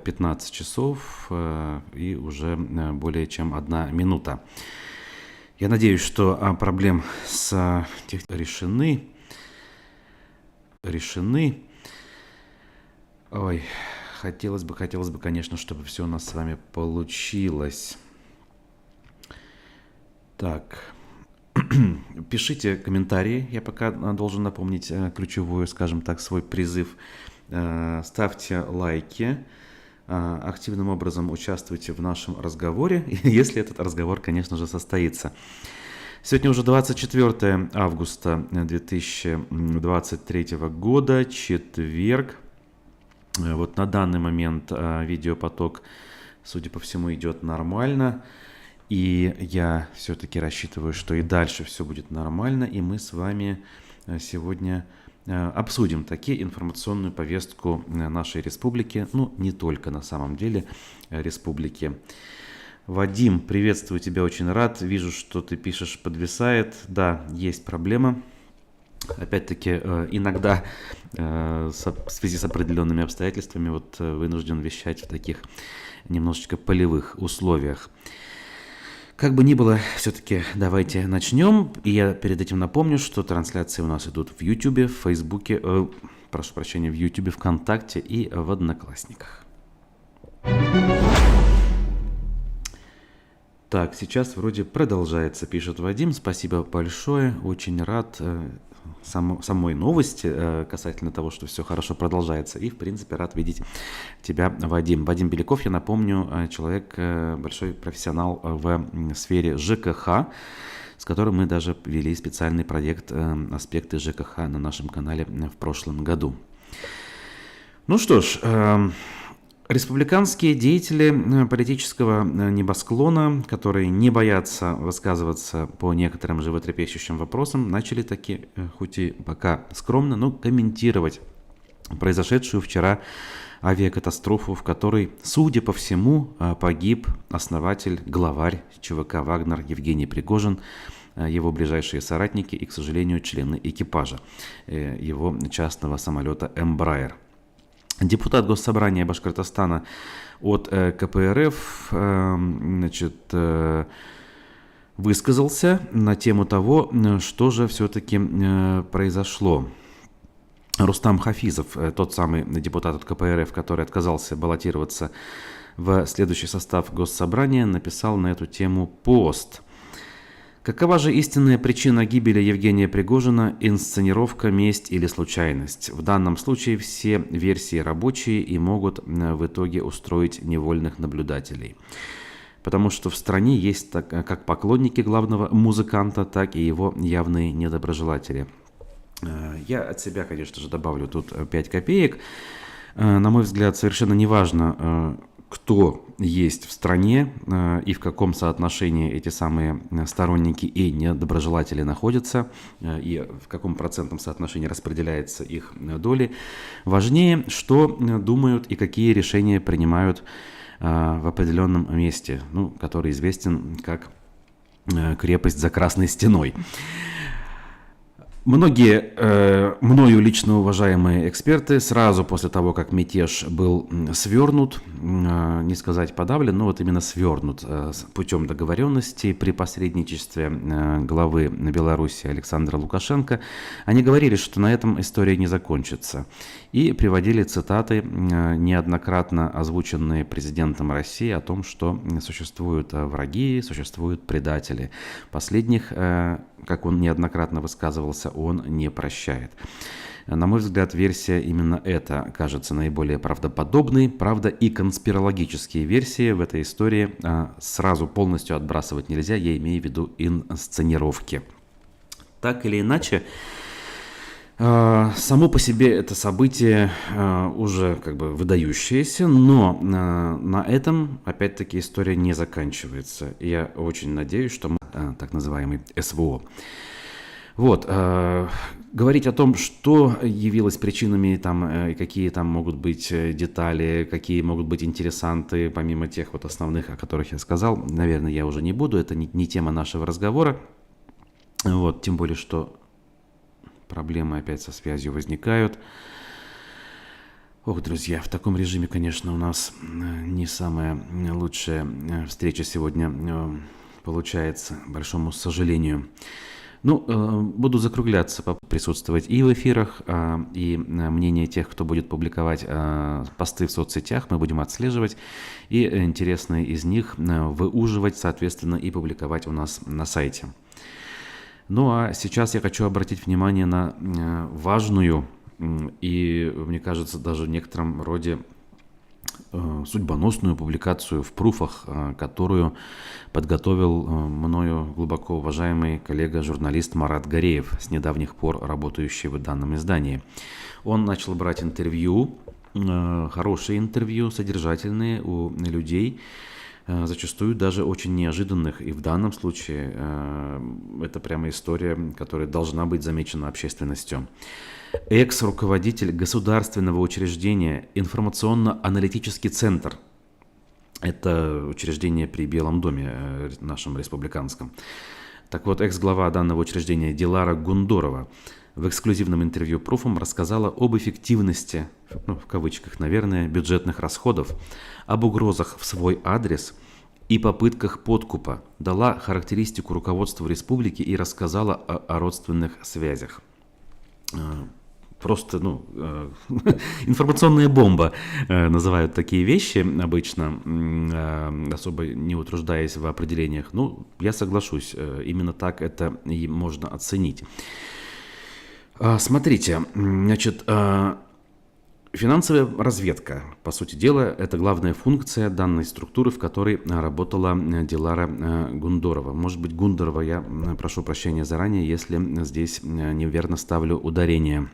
15 часов и уже более чем 1 минута. Я надеюсь, что проблем с решены. Ой, хотелось бы, конечно, чтобы все у нас с вами получилось. Так, пишите комментарии. Я пока должен напомнить ключевую, скажем так, свой призыв. Ставьте лайки. Активным образом участвуйте в нашем разговоре, если этот разговор, конечно же, состоится. Сегодня уже 24 августа 2023 года, четверг. Вот на данный момент видеопоток, судя по всему, идет нормально. И я все-таки рассчитываю, что и дальше все будет нормально. И мы с вами сегодня обсудим таки информационную повестку нашей республики. Ну, не только на самом деле республики. Вадим, приветствую тебя, очень рад. Вижу, что ты пишешь, подвисает. Да, есть проблема. Опять-таки, иногда в связи с определенными обстоятельствами вынужден вещать в таких немножечко полевых условиях. Как бы ни было, все-таки давайте начнем. И я перед этим напомню, что трансляции у нас идут в YouTube, в Фейсбуке, в YouTube, ВКонтакте и в Одноклассниках. Так, сейчас вроде продолжается, пишет Вадим. Спасибо большое, очень рад самой новости касательно того, что все хорошо продолжается. И, в принципе, рад видеть тебя, Вадим. Вадим Беляков, я напомню, человек, большой профессионал в сфере ЖКХ, с которым мы даже вели специальный проект «Аспекты ЖКХ» на нашем канале в прошлом году. Ну что ж, республиканские деятели политического небосклона, которые не боятся высказываться по некоторым животрепещущим вопросам, начали таки, хоть и пока скромно, но комментировать произошедшую вчера авиакатастрофу, в которой, судя по всему, погиб основатель, главарь ЧВК «Вагнер» Евгений Пригожин, его ближайшие соратники и, к сожалению, члены экипажа его частного самолета «Эмбраер». Депутат Госсобрания Башкортостана от КПРФ высказался на тему того, что же все-таки произошло. Рустам Хафизов, тот самый депутат от КПРФ, который отказался баллотироваться в следующий состав Госсобрания, написал на эту тему пост. Какова же истинная причина гибели Евгения Пригожина? Инсценировка, месть или случайность? В данном случае все версии рабочие и могут в итоге устроить невольных наблюдателей. Потому что в стране есть как поклонники главного музыканта, так и его явные недоброжелатели. Я от себя, конечно же, добавлю тут 5 копеек. На мой взгляд, совершенно неважно, кто есть в стране и в каком соотношении эти самые сторонники и недоброжелатели находятся, и в каком процентном соотношении распределяется их доли. Важнее, что думают и какие решения принимают в определенном месте, который известен как крепость за Красной Стеной. Многие мною лично уважаемые эксперты сразу после того, как мятеж был свернут, не сказать подавлен, но именно свернут путем договоренности при посредничестве главы Беларуси Александра Лукашенко, они говорили, что на этом история не закончится. И приводили цитаты, неоднократно озвученные президентом России, о том, что существуют враги, существуют предатели. Последних, как он неоднократно высказывался, он не прощает. На мой взгляд, версия именно эта кажется наиболее правдоподобной. Правда, и конспирологические версии в этой истории сразу полностью отбрасывать нельзя, я имею в виду инсценировки. Так или иначе, само по себе это событие уже выдающееся, но на этом, опять-таки, история не заканчивается. Я очень надеюсь, что мы, так называемый СВО. Говорить о том, что явилось причинами, и какие там могут быть детали, какие могут быть интересанты, помимо тех основных, о которых я сказал, наверное, я уже не буду. Это не тема нашего разговора. Тем более, что проблемы опять со связью возникают. Ох, друзья, в таком режиме, конечно, у нас не самая лучшая встреча сегодня получается, к большому сожалению. Ну, буду закругляться, присутствовать и в эфирах, и мнение тех, кто будет публиковать посты в соцсетях, мы будем отслеживать, и интересные из них выуживать, соответственно, и публиковать у нас на сайте. Ну, а сейчас я хочу обратить внимание на важную и, мне кажется, даже в некотором роде судьбоносную публикацию в пруфах, которую подготовил мною глубоко уважаемый коллега-журналист Марат Гореев, с недавних пор работающий в данном издании. Он начал брать интервью, хорошие интервью, содержательные у людей, зачастую даже очень неожиданных. И в данном случае это прямо история, которая должна быть замечена общественностью. Экс-руководитель государственного учреждения «Информационно-аналитический центр». Это учреждение при Белом доме, нашем республиканском. Так вот, экс-глава данного учреждения Дилара Гундорова в эксклюзивном интервью Пруфом рассказала об эффективности, ну, в кавычках, наверное, бюджетных расходов, об угрозах в свой адрес и попытках подкупа, дала характеристику руководству республики и рассказала о родственных связях. Просто, информационная бомба называют такие вещи обычно, особо не утруждаясь в определениях. Ну, я соглашусь, именно так это и можно оценить. Смотрите, значит, финансовая разведка, по сути дела, это главная функция данной структуры, в которой работала Дилара Гундорова. Может быть, Гундорова, я прошу прощения заранее, если здесь неверно ставлю ударение.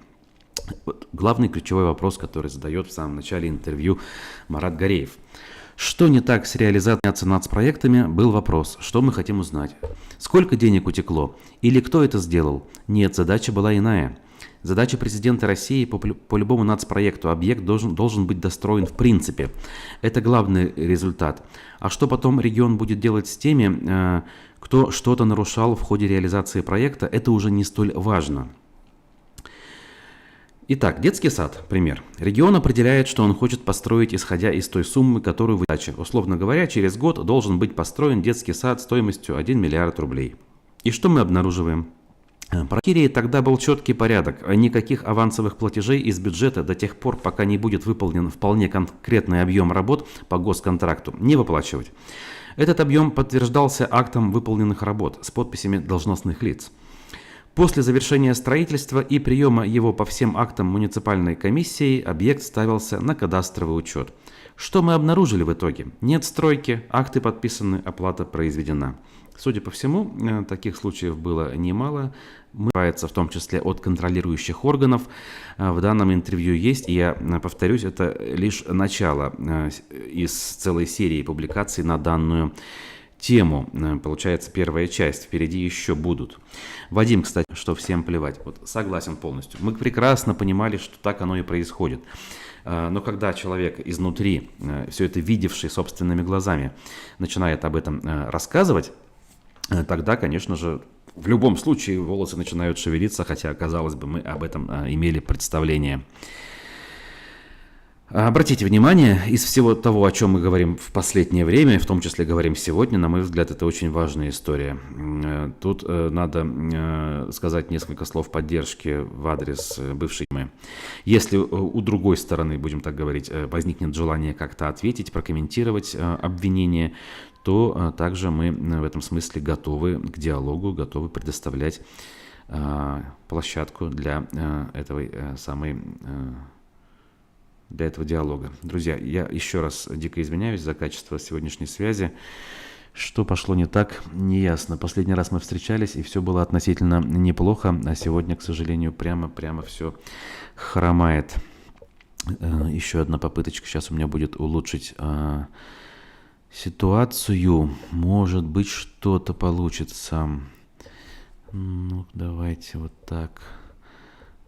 Вот главный ключевой вопрос, который задает в самом начале интервью Марат Гореев. Что не так с реализацией нацпроектами, был вопрос, что мы хотим узнать. Сколько денег утекло? Или кто это сделал? Нет, задача была иная. Задача президента России по любому нацпроекту. Объект должен быть достроен в принципе. Это главный результат. А что потом регион будет делать с теми, кто что-то нарушал в ходе реализации проекта, это уже не столь важно. Итак, детский сад, пример. Регион определяет, что он хочет построить, исходя из той суммы, которую выдача. Условно говоря, через год должен быть построен детский сад стоимостью 1 миллиард рублей. И что мы обнаруживаем? Про Кирии тогда был четкий порядок. Никаких авансовых платежей из бюджета до тех пор, пока не будет выполнен вполне конкретный объем работ по госконтракту, не выплачивать. Этот объем подтверждался актом выполненных работ с подписями должностных лиц. После завершения строительства и приема его по всем актам муниципальной комиссии объект ставился на кадастровый учет. Что мы обнаружили в итоге? Нет стройки, акты подписаны, оплата произведена. Судя по всему, таких случаев было немало. В том числе от контролирующих органов. В данном интервью есть, и я повторюсь, это лишь начало из целой серии публикаций на данную тему. Получается, первая часть. Впереди еще будут. Вадим, кстати, что всем плевать. Вот согласен полностью. Мы прекрасно понимали, что так оно и происходит. Но когда человек изнутри, все это видевший собственными глазами, начинает об этом рассказывать, тогда, конечно же, в любом случае волосы начинают шевелиться, хотя, казалось бы, мы об этом имели представление. Обратите внимание, из всего того, о чем мы говорим в последнее время, в том числе говорим сегодня, на мой взгляд, это очень важная история. Тут надо сказать несколько слов поддержки в адрес бывшей темы. Если у другой стороны, будем так говорить, возникнет желание как-то ответить, прокомментировать обвинение, то также мы в этом смысле готовы к диалогу, готовы предоставлять площадку для для этого диалога. Друзья, я еще раз дико извиняюсь за качество сегодняшней связи. Что пошло не так, неясно. Последний раз мы встречались, и все было относительно неплохо, а сегодня, к сожалению, прямо все хромает. Еще одна попыточка сейчас у меня будет улучшить ситуацию. Может быть, что-то получится. Ну, давайте вот так.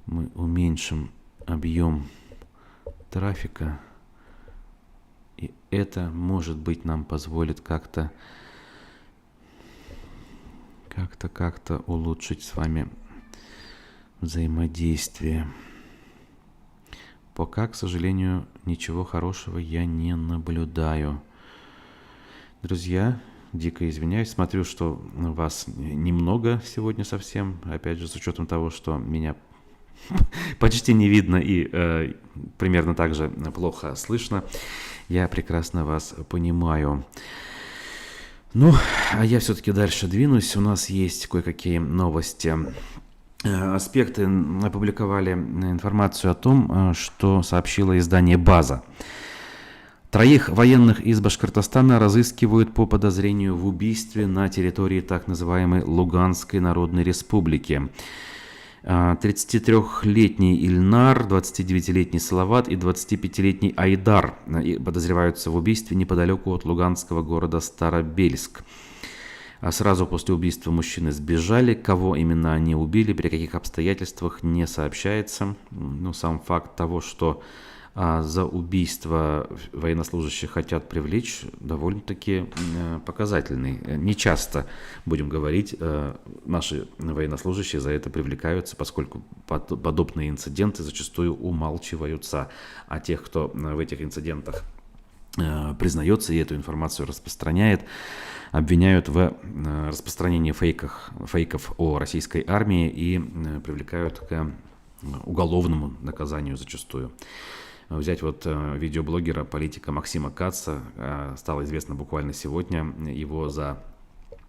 Мы уменьшим объем трафика, и это, может быть, нам позволит как-то улучшить с вами взаимодействие. Пока, к сожалению, ничего хорошего я не наблюдаю. Друзья, дико извиняюсь, смотрю, что вас немного сегодня совсем, опять же, с учетом того, что меня почти не видно и примерно так же плохо слышно. Я прекрасно вас понимаю. Ну, а я все-таки дальше двинусь. У нас есть кое-какие новости. Аспекты опубликовали информацию о том, что сообщило издание «База». 3 военных из Башкортостана разыскивают по подозрению в убийстве на территории так называемой Луганской Народной Республики. 33-летний Ильнар, 29-летний Салават и 25-летний Айдар подозреваются в убийстве неподалеку от луганского города Старобельск. А сразу после убийства мужчины сбежали. Кого именно они убили, при каких обстоятельствах, не сообщается. Но сам факт того, что за убийство военнослужащих хотят привлечь, довольно-таки показательный. Не часто, будем говорить, наши военнослужащие за это привлекаются, поскольку подобные инциденты зачастую умалчиваются. А тех, кто в этих инцидентах признается и эту информацию распространяет, обвиняют в распространении фейков о российской армии и привлекают к уголовному наказанию зачастую. Взять вот видеоблогера, политика Максима Каца, стало известно буквально сегодня, его за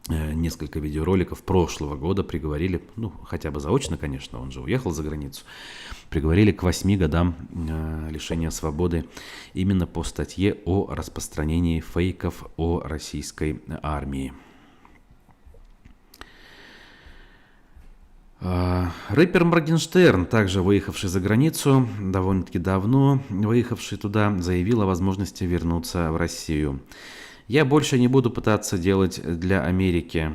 несколько видеороликов прошлого года приговорили, ну, хотя бы заочно, конечно, он же уехал за границу, приговорили к 8 годам лишения свободы именно по статье о распространении фейков о российской армии. Рэпер Моргенштерн, также выехавший за границу, довольно-таки давно выехавший туда, заявил о возможности вернуться в Россию. «Я больше не буду пытаться делать для Америки.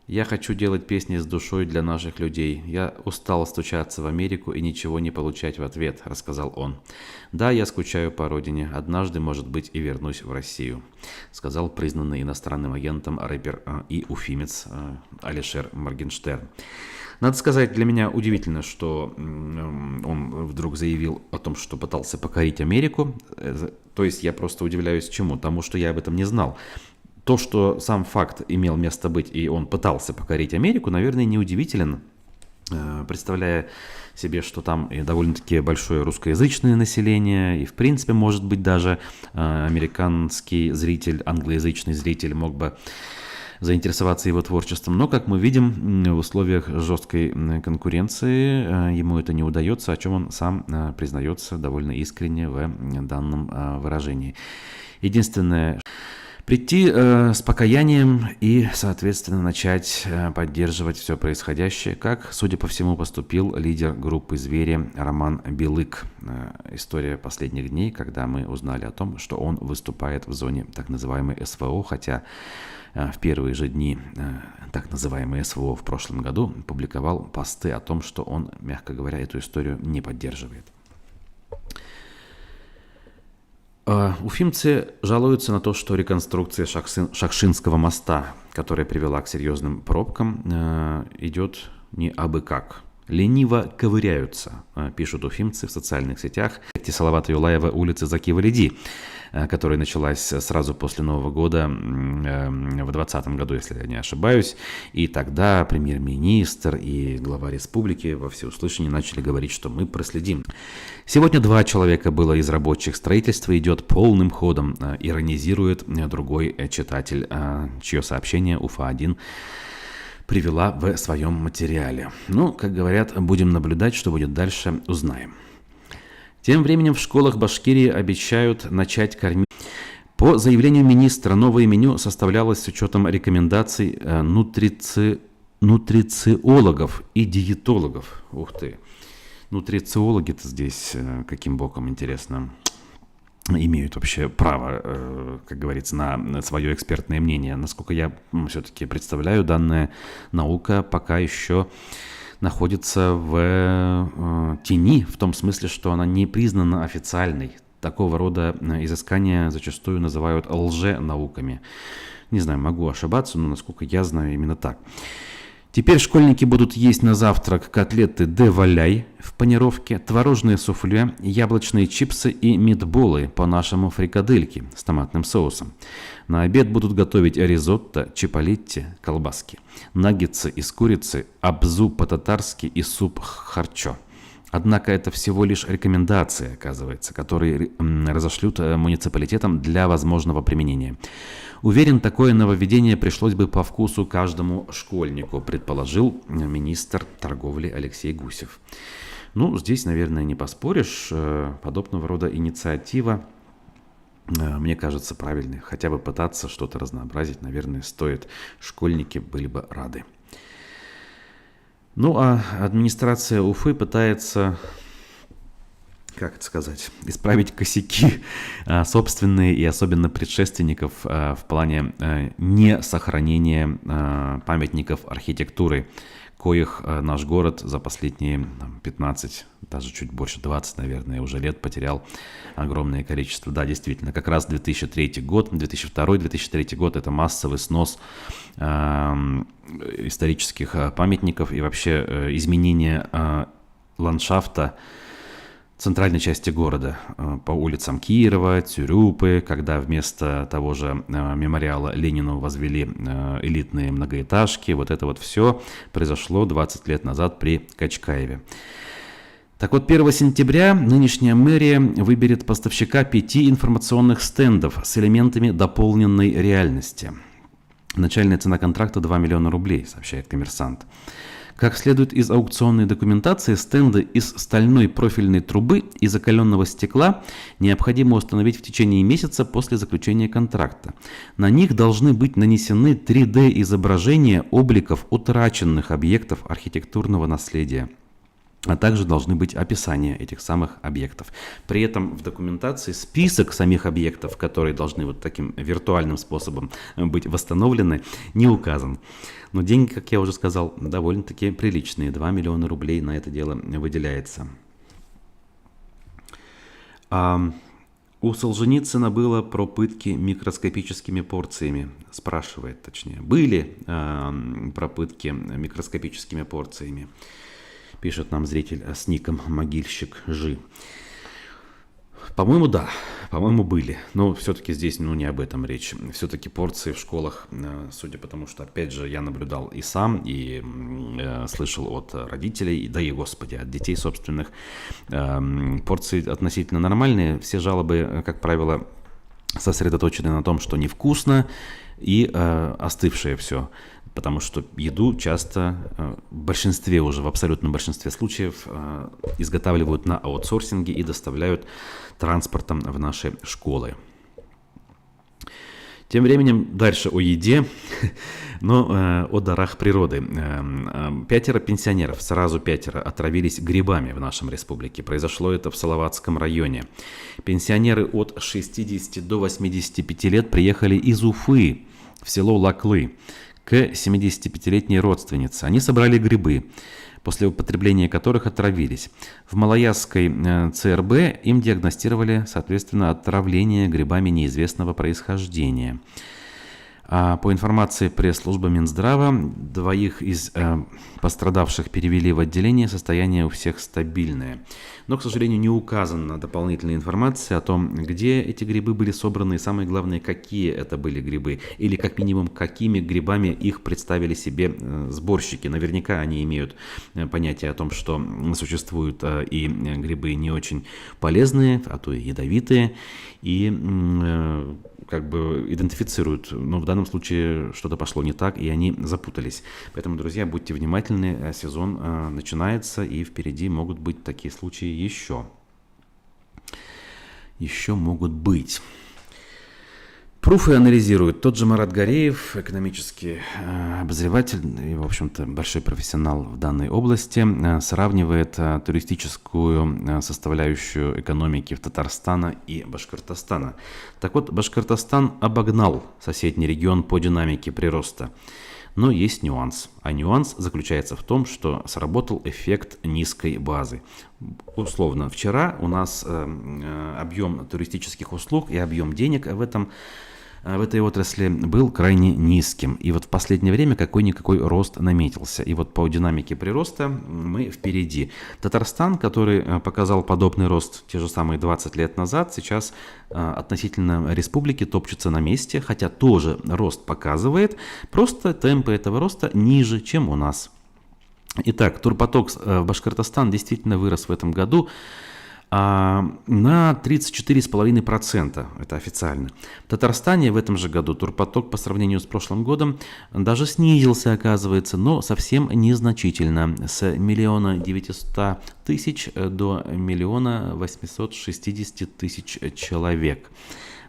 Я хочу делать песни с душой для наших людей. Я устал стучаться в Америку и ничего не получать в ответ», — рассказал он. «Да, я скучаю по родине. Однажды, может быть, и вернусь в Россию», — сказал признанный иностранным агентом рэпер и уфимец Алишер Моргенштерн. Надо сказать, для меня удивительно, что он вдруг заявил о том, что пытался покорить Америку. То есть я просто удивляюсь чему? Тому, что я об этом не знал. То, что сам факт имел место быть, и он пытался покорить Америку, наверное, неудивителен, представляя себе, что там и довольно-таки большое русскоязычное население, и в принципе, может быть, даже американский зритель, англоязычный зритель мог бы заинтересоваться его творчеством. Но, как мы видим, в условиях жесткой конкуренции ему это не удается, о чем он сам признается довольно искренне в данном выражении. Единственное, прийти с покаянием и, соответственно, начать поддерживать все происходящее, как, судя по всему, поступил лидер группы «Звери» Роман Белык. История последних дней, когда мы узнали о том, что он выступает в зоне так называемой СВО, хотя в первые же дни так называемой СВО в прошлом году публиковал посты о том, что он, мягко говоря, эту историю не поддерживает. Уфимцы жалуются на то, что реконструкция Шахшинского моста, которая привела к серьезным пробкам, идет не абы как. Лениво ковыряются, пишут уфимцы в социальных сетях. Салавата Юлаева улицы Заки Валиди, которая началась сразу после Нового года в 2020 году, если я не ошибаюсь. И тогда премьер-министр и глава республики во всеуслышание начали говорить, что мы проследим. Сегодня 2 человека было из рабочих. Строительство идет полным ходом, иронизирует другой читатель, чье сообщение Уфа-1 привела в своем материале. Ну, как говорят, будем наблюдать, что будет дальше, узнаем. Тем временем в школах Башкирии обещают начать кормить. По заявлению министра, новое меню составлялось с учетом рекомендаций нутрициологов и диетологов. Ух ты! Нутрициологи-то здесь каким боком, интересно, имеют вообще право, как говорится, на свое экспертное мнение. Насколько я все-таки представляю, данная наука пока еще находится в тени, в том смысле, что она не признана официальной. Такого рода изыскания зачастую называют лженауками. Не знаю, могу ошибаться, но насколько я знаю, именно так. Теперь школьники будут есть на завтрак котлеты де валяй в панировке, творожное суфле, яблочные чипсы и митболы, по-нашему фрикадельки с томатным соусом. На обед будут готовить ризотто, чиполитти, колбаски, наггетсы из курицы, абзу по-татарски и суп харчо. Однако это всего лишь рекомендации, оказывается, которые разошлют муниципалитетам для возможного применения. Уверен, такое нововведение пришлось бы по вкусу каждому школьнику, предположил министр торговли Алексей Гусев. Ну, здесь, наверное, не поспоришь. Подобного рода инициатива, мне кажется, правильной. Хотя бы пытаться что-то разнообразить, наверное, стоит. Школьники были бы рады. Ну, а администрация Уфы пытается, как это сказать, исправить косяки собственные и особенно предшественников в плане несохранения памятников архитектуры, коих наш город за последние 15, даже чуть больше 20, наверное, уже лет потерял огромное количество. Да, действительно, как раз 2003 год, 2002-2003 год – это массовый снос исторических памятников и вообще изменение ландшафта центральной части города по улицам Кирова, Тюрюпы, когда вместо того же мемориала Ленину возвели элитные многоэтажки. Вот это вот все произошло 20 лет назад при Качкаеве. Так вот, 1 сентября нынешняя мэрия выберет поставщика 5 информационных стендов с элементами дополненной реальности. Начальная цена контракта 2 миллиона рублей, сообщает «Коммерсант». Как следует из аукционной документации, стенды из стальной профильной трубы и закаленного стекла необходимо установить в течение месяца после заключения контракта. На них должны быть нанесены 3D-изображения обликов утраченных объектов архитектурного наследия, а также должны быть описания этих самых объектов. При этом в документации список самих объектов, которые должны вот таким виртуальным способом быть восстановлены, не указан. Но деньги, как я уже сказал, довольно-таки приличные. 2 миллиона рублей на это дело выделяется. У Солженицына было про пытки микроскопическими порциями. Спрашивает, точнее. Были про пытки микроскопическими порциями? Пишет нам зритель с ником «Могильщик Жи». По-моему, да. По-моему, были. Но все-таки здесь не об этом речь. Все-таки порции в школах, судя по тому, что, опять же, я наблюдал и сам, и слышал от родителей, да и, господи, от детей собственных, порции относительно нормальные. Все жалобы, как правило, сосредоточены на том, что невкусно и остывшее все. Потому что еду часто в большинстве, уже в абсолютном большинстве случаев изготавливают на аутсорсинге и доставляют транспортом в наши школы. Тем временем дальше о еде, но о дарах природы. 5 пенсионеров, сразу 5, отравились грибами в нашем республике. Произошло это в Салаватском районе. Пенсионеры от 60 до 85 лет приехали из Уфы в село Лаклы к 75-летней родственнице. Они собрали грибы, после употребления которых отравились. В Малоясской ЦРБ им диагностировали, соответственно, отравление грибами неизвестного происхождения. А по информации пресс-службы Минздрава, 2 из пострадавших перевели в отделение, состояние у всех стабильное. Но, к сожалению, не указана дополнительная информация о том, где эти грибы были собраны и, самое главное, какие это были грибы. Или, как минимум, какими грибами их представили себе сборщики. Наверняка они имеют понятие о том, что существуют и грибы не очень полезные, а то и ядовитые, и как бы идентифицируют, но в данном случае что-то пошло не так, и они запутались. Поэтому, друзья, будьте внимательны, сезон начинается, и впереди могут быть такие случаи еще. Еще могут быть. Пруфы анализирует тот же Марат Гореев, экономический обозреватель и, в общем-то, большой профессионал в данной области, сравнивает туристическую составляющую экономики в Татарстана и Башкортостана. Так вот, Башкортостан обогнал соседний регион по динамике прироста. Но есть нюанс. А нюанс заключается в том, что сработал эффект низкой базы. Условно, вчера у нас объем туристических услуг и объем денег в этом в этой отрасли был крайне низким. И вот в последнее время какой-никакой рост наметился. И вот по динамике прироста мы впереди. Татарстан, который показал подобный рост те же самые 20 лет назад, сейчас относительно республики топчется на месте, хотя тоже рост показывает, просто темпы этого роста ниже, чем у нас. Итак, турпоток в Башкортостан действительно вырос в этом году на 34,5%, это официально. В Татарстане в этом же году турпоток по сравнению с прошлым годом даже снизился, оказывается, но совсем незначительно, с 1 900 000 до 1 860 000 человек.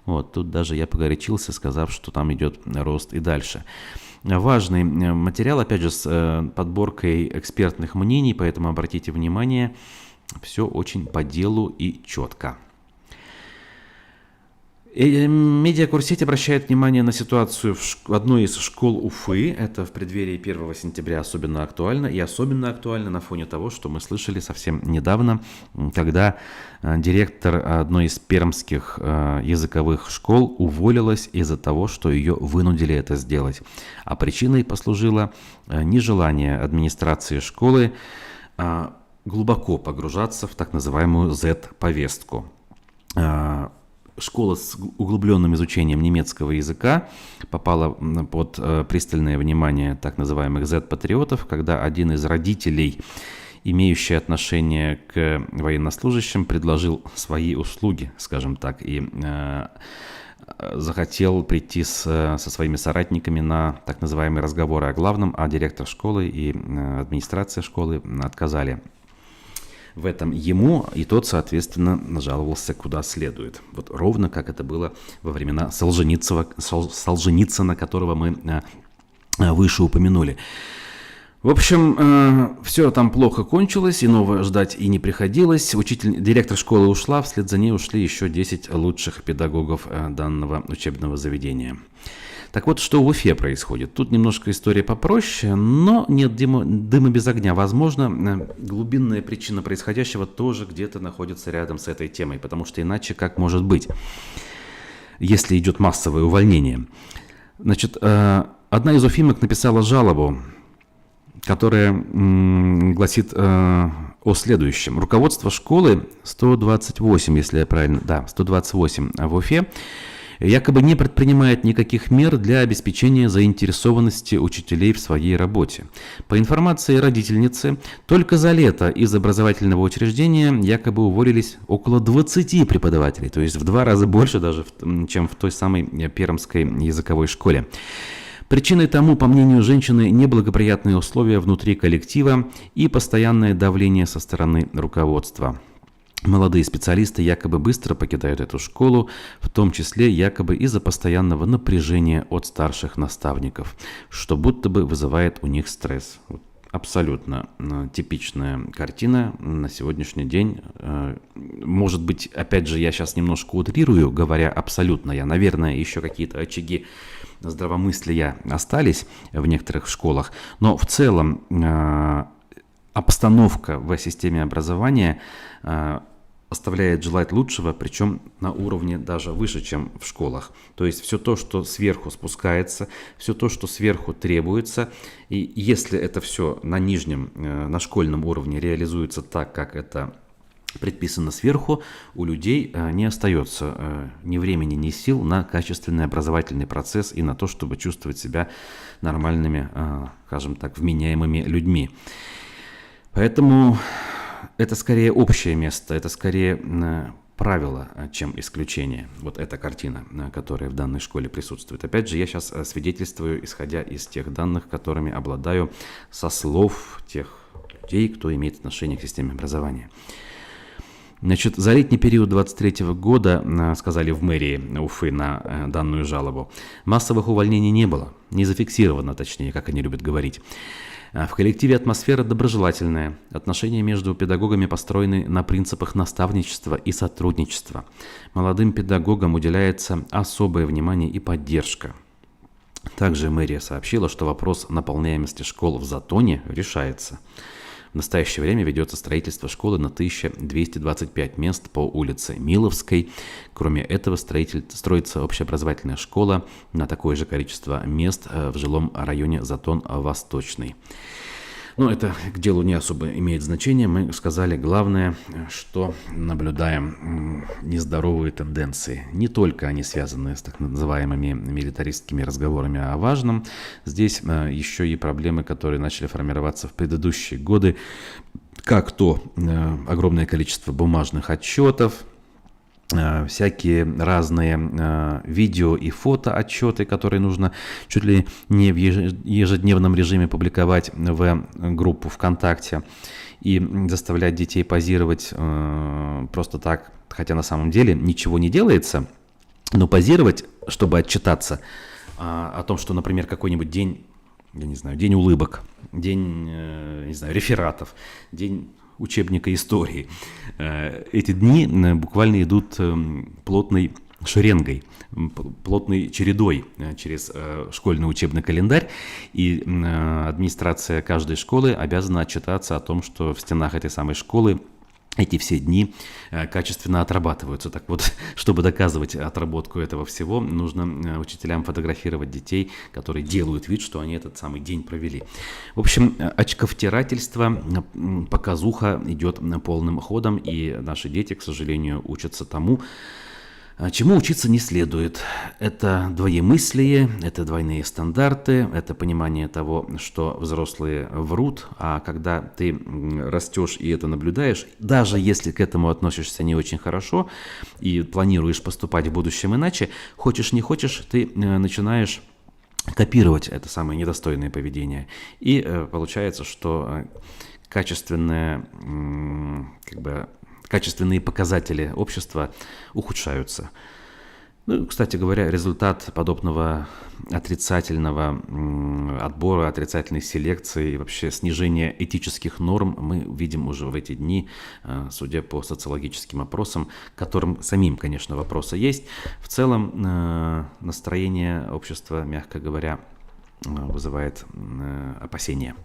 Вот, тут даже я погорячился, сказав, что там идет рост и дальше. Важный материал, опять же, с подборкой экспертных мнений, поэтому обратите внимание, все очень по делу и четко. Медиакурсеть обращает внимание на ситуацию в одной из школ Уфы. Это в преддверии 1 сентября особенно актуально. И особенно актуально на фоне того, что мы слышали совсем недавно, когда директор одной из пермских языковых школ уволилась из-за того, что ее вынудили это сделать. А причиной послужило нежелание администрации школы глубоко погружаться в так называемую Z-повестку. Школа с углубленным изучением немецкого языка попала под пристальное внимание так называемых Z-патриотов, когда один из родителей, имеющий отношение к военнослужащим, предложил свои услуги, скажем так, и захотел прийти со своими соратниками на так называемые разговоры о главном, а директор школы и администрация школы отказали в этом ему, и тот, соответственно, нажаловался куда следует. Вот ровно как это было во времена Солженицына, которого мы выше упомянули. В общем, все там плохо кончилось, иного ждать и не приходилось. Директор школы ушла, вслед за ней ушли еще 10 лучших педагогов данного учебного заведения. Так вот, что в Уфе происходит? Тут немножко история попроще, но нет дыма без огня. Возможно, глубинная причина происходящего тоже где-то находится рядом с этой темой, потому что иначе как может быть, если идет массовое увольнение? Значит, одна из уфимок написала жалобу, которая гласит о следующем. Руководство школы 128, если я правильно, 128 в Уфе, якобы не предпринимает никаких мер для обеспечения заинтересованности учителей в своей работе. По информации родительницы, только за лето из образовательного учреждения якобы уволились около 20 преподавателей, то есть в 2 раза больше даже, чем в той самой пермской языковой школе. Причиной тому, по мнению женщины, неблагоприятные условия внутри коллектива и постоянное давление со стороны руководства. Молодые специалисты якобы быстро покидают эту школу, в том числе якобы из-за постоянного напряжения от старших наставников, что будто бы вызывает у них стресс. Абсолютно типичная картина на сегодняшний день. Может быть, опять же, я сейчас немножко утрирую, говоря абсолютно. Наверное, еще какие-то очаги здравомыслия остались в некоторых школах, но в целом обстановка в системе образования оставляет желать лучшего, причем на уровне даже выше, чем в школах. То есть все то, что сверху спускается, все то, что сверху требуется, и если это все на нижнем, на школьном уровне реализуется так, как это предписано сверху, у людей не остается ни времени, ни сил на качественный образовательный процесс и на то, чтобы чувствовать себя нормальными, скажем так, вменяемыми людьми. Поэтому это скорее общее место, это скорее правило, чем исключение. Вот эта картина, которая в данной школе присутствует. Опять же, я сейчас свидетельствую, исходя из тех данных, которыми обладаю со слов тех людей, кто имеет отношение к системе образования. Значит, за летний период 2023 года, сказали в мэрии Уфы на данную жалобу, массовых увольнений не было, не зафиксировано, точнее, как они любят говорить. В коллективе атмосфера доброжелательная, отношения между педагогами построены на принципах наставничества и сотрудничества. Молодым педагогам уделяется особое внимание и поддержка. Также мэрия сообщила, что вопрос наполняемости школ в Затоне решается. настоящее время ведется строительство школы на 1225 мест по улице Миловской. Кроме этого, строится общеобразовательная школа на такое же количество мест в жилом районе Затон Восточный. Но это к делу не особо имеет значение. Мы сказали главное, что наблюдаем нездоровые тенденции. Не только они связаны с так называемыми милитаристскими разговорами о важном. Здесь еще и проблемы, которые начали формироваться в предыдущие годы, как то огромное количество бумажных отчетов, всякие разные видео и фото отчеты, которые нужно чуть ли не в ежедневном режиме публиковать в группу ВКонтакте и заставлять детей позировать просто так, хотя на самом деле ничего не делается, но позировать, чтобы отчитаться о том, что, например, какой-нибудь день, я не знаю, день улыбок, день, не знаю, рефератов, день учебника истории. Эти дни буквально идут плотной шеренгой, плотной чередой через школьный учебный календарь, и администрация каждой школы обязана отчитаться о том, что в стенах этой самой школы эти все дни качественно отрабатываются. Так вот, чтобы доказывать отработку этого всего, нужно учителям фотографировать детей, которые делают вид, что они этот самый день провели. В общем, очковтирательство, показуха идет полным ходом, и наши дети, к сожалению, учатся тому, чему учиться не следует. Это двоемыслие, это двойные стандарты, это понимание того, что взрослые врут, а когда ты растешь и это наблюдаешь, даже если к этому относишься не очень хорошо и планируешь поступать в будущем иначе, хочешь не хочешь, ты начинаешь копировать это самое недостойное поведение. И получается, что качественные показатели общества ухудшаются. Ну, кстати говоря, результат подобного отрицательного отбора, отрицательной селекции и вообще снижения этических норм мы видим уже в эти дни, судя по социологическим опросам, которым самим, конечно, вопросы есть. В целом настроение общества, мягко говоря, вызывает опасения.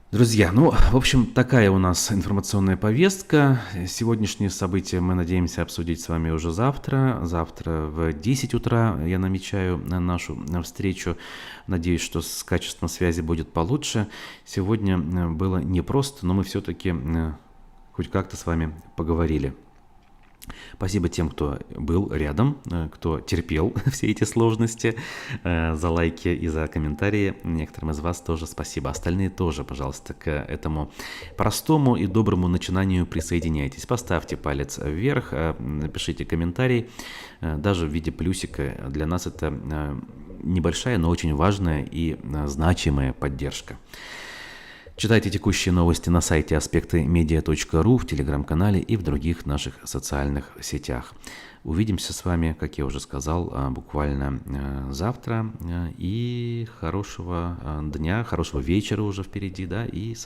Друзья, ну, в общем, такая у нас информационная повестка. Сегодняшние события мы надеемся обсудить с вами уже завтра. Завтра в 10 утра я намечаю нашу встречу. Надеюсь, что с качеством связи будет получше. Сегодня было непросто, но мы все-таки хоть как-то с вами поговорили. Спасибо тем, кто был рядом, кто терпел все эти сложности, за лайки и за комментарии. Некоторым из вас тоже спасибо. Остальные тоже, пожалуйста, к этому простому и доброму начинанию присоединяйтесь. Поставьте палец вверх, напишите комментарий, даже в виде плюсика. Для нас это небольшая, но очень важная и значимая поддержка. Читайте текущие новости на сайте aspectmedia.ru, в телеграм-канале и в других наших социальных сетях. Увидимся с вами, как я уже сказал, буквально завтра. И хорошего дня, хорошего вечера уже впереди, да, и